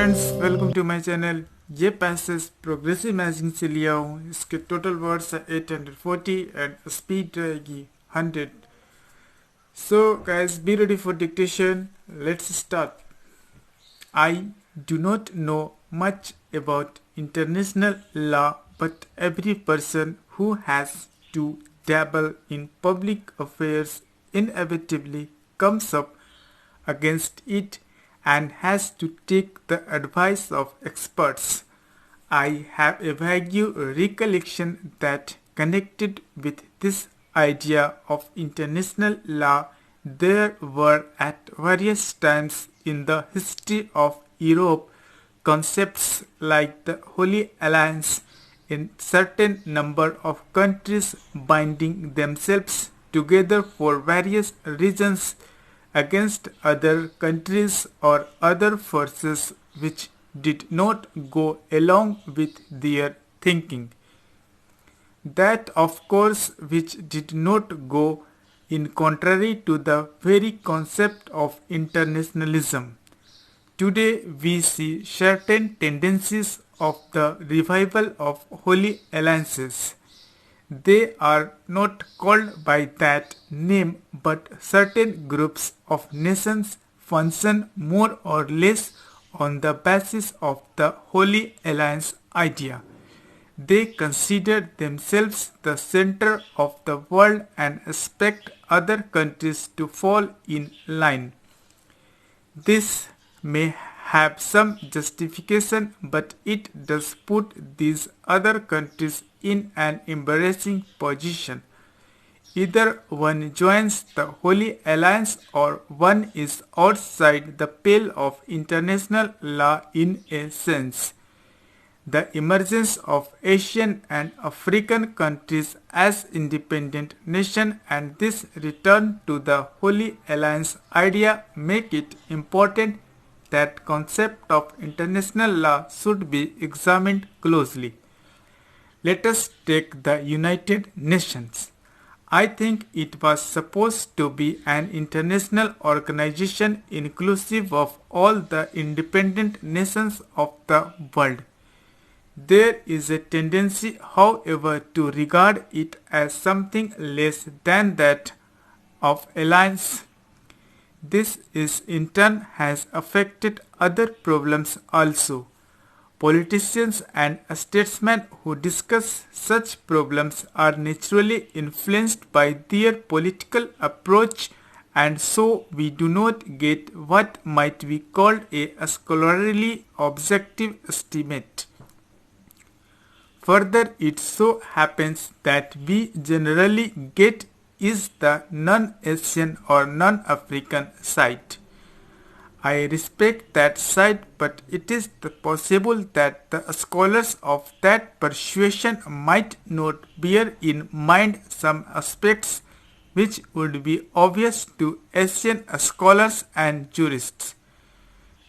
Friends, welcome to my channel. ये passage progressive matching से लिया हूँ। इसके टोटल वर्ड्स है 840 एंड स्पीड रहेगी 100। So guys, be ready for dictation. Let's start. I do not know much about international law, but every person who has to dabble in public affairs inevitably comes up against it and has to take the advice of experts. I have a vague recollection that connected with this idea of international law, there were at various times in the history of Europe concepts like the Holy Alliance in certain number of countries binding themselves together for various reasons against other countries or other forces which did not go along with their thinking. That, of course, which did not go in contrary to the very concept of internationalism. Today we see certain tendencies of the revival of holy alliances. They are not called by that name, but certain groups of nations function more or less on the basis of the Holy Alliance idea. They consider themselves the center of the world and expect other countries to fall in line. This may have some justification, but it does put these other countries in an embarrassing position. Either one joins the Holy Alliance or one is outside the pale of international law in a sense. The emergence of Asian and African countries as independent nations and this return to the Holy Alliance idea make it important that concept of international law should be examined closely. Let us take the United Nations. I think it was supposed to be an international organization inclusive of all the independent nations of the world. There is a tendency, however, to regard it as something less than that of alliance. This is in turn has affected other problems also. Politicians and statesmen who discuss such problems are naturally influenced by their political approach, and so we do not get what might be called a scholarly objective estimate. Further, it so happens that we generally get is the non-Asian or non-African side. I respect that side, but it is possible that the scholars of that persuasion might not bear in mind some aspects which would be obvious to Asian scholars and jurists.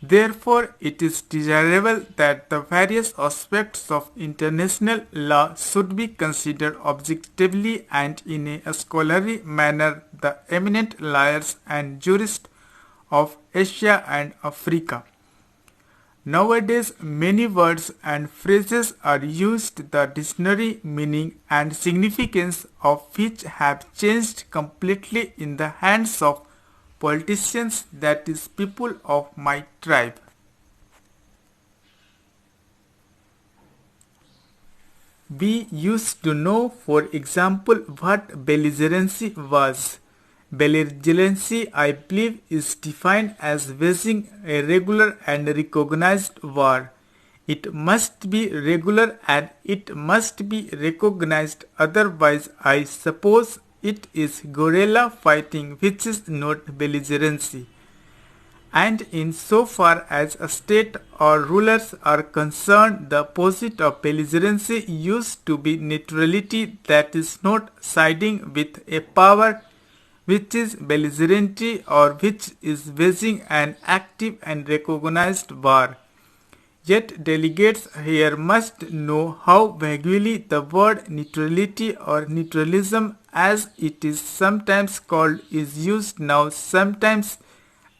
Therefore, it is desirable that the various aspects of international law should be considered objectively and in a scholarly manner. The eminent lawyers and jurists of Asia and Africa. Nowadays, many words and phrases are used, the dictionary meaning and significance of which have changed completely in the hands of politicians, that is, people of my tribe. We used to know, for example, what belligerency was. Belligerency, I believe, is defined as waging a regular and recognized war. It must be regular and it must be recognized, otherwise I suppose it is guerrilla fighting, which is not belligerency. And in so far as a state or rulers are concerned, the opposite of belligerency used to be neutrality, that is not siding with a power which is belligerent or which is waging an active and recognized war. Yet delegates here must know how vaguely the word neutrality or neutralism, as it is sometimes called, is used now, sometimes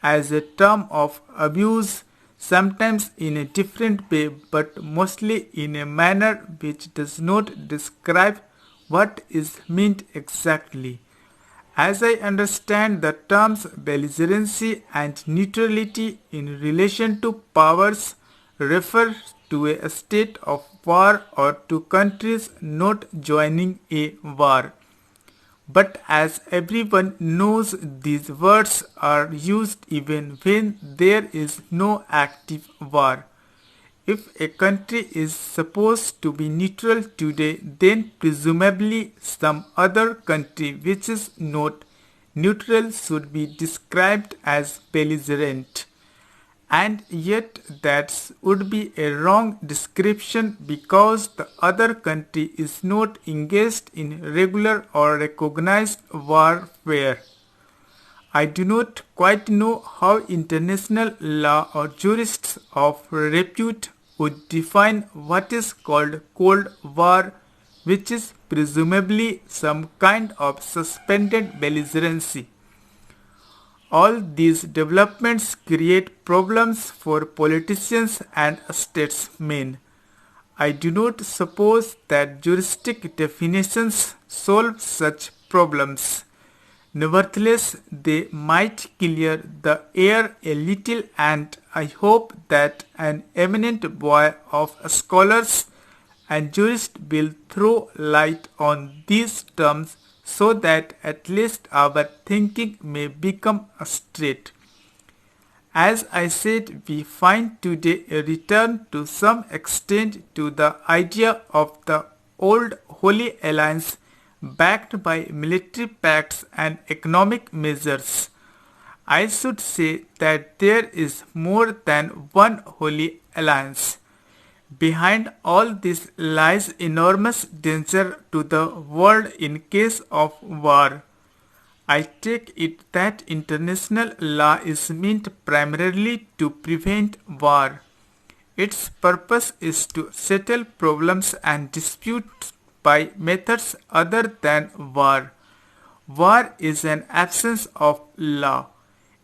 as a term of abuse, sometimes in a different way but mostly in a manner which does not describe what is meant exactly. As I understand the terms belligerency and neutrality in relation to powers refer to a state of war or to countries not joining a war. But as everyone knows, these words are used even when there is no active war. If a country is supposed to be neutral today, then presumably some other country which is not neutral should be described as belligerent. And yet that would be a wrong description because the other country is not engaged in regular or recognized warfare. I do not quite know how international law or jurists of repute would define what is called Cold War, which is presumably some kind of suspended belligerency. All these developments create problems for politicians and statesmen. I do not suppose that juristic definitions solve such problems. Nevertheless, they might clear the air a little, and I hope that an eminent body of scholars and jurists will throw light on these terms so that at least our thinking may become straight. As I said, we find today a return to some extent to the idea of the old Holy Alliance backed by military pacts and economic measures. I should say that there is more than one Holy Alliance. Behind all this lies enormous danger to the world in case of war. I take it that international law is meant primarily to prevent war. Its purpose is to settle problems and disputes by methods other than war. War is an absence of law.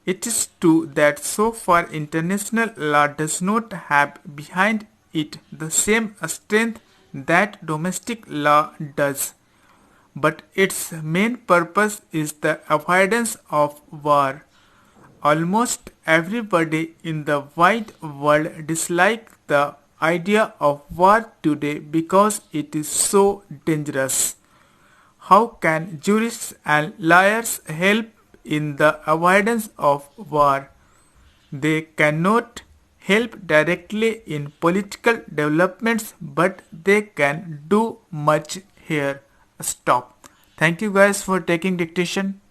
It is true that so far international law does not have behind it the same strength that domestic law does. But its main purpose is the avoidance of war. Almost everybody in the wide world dislikes the idea of war today because it is so dangerous. How can jurists and lawyers help in the avoidance of war? They cannot help directly in political developments, but they can do much here. Stop. Thank you guys for taking dictation.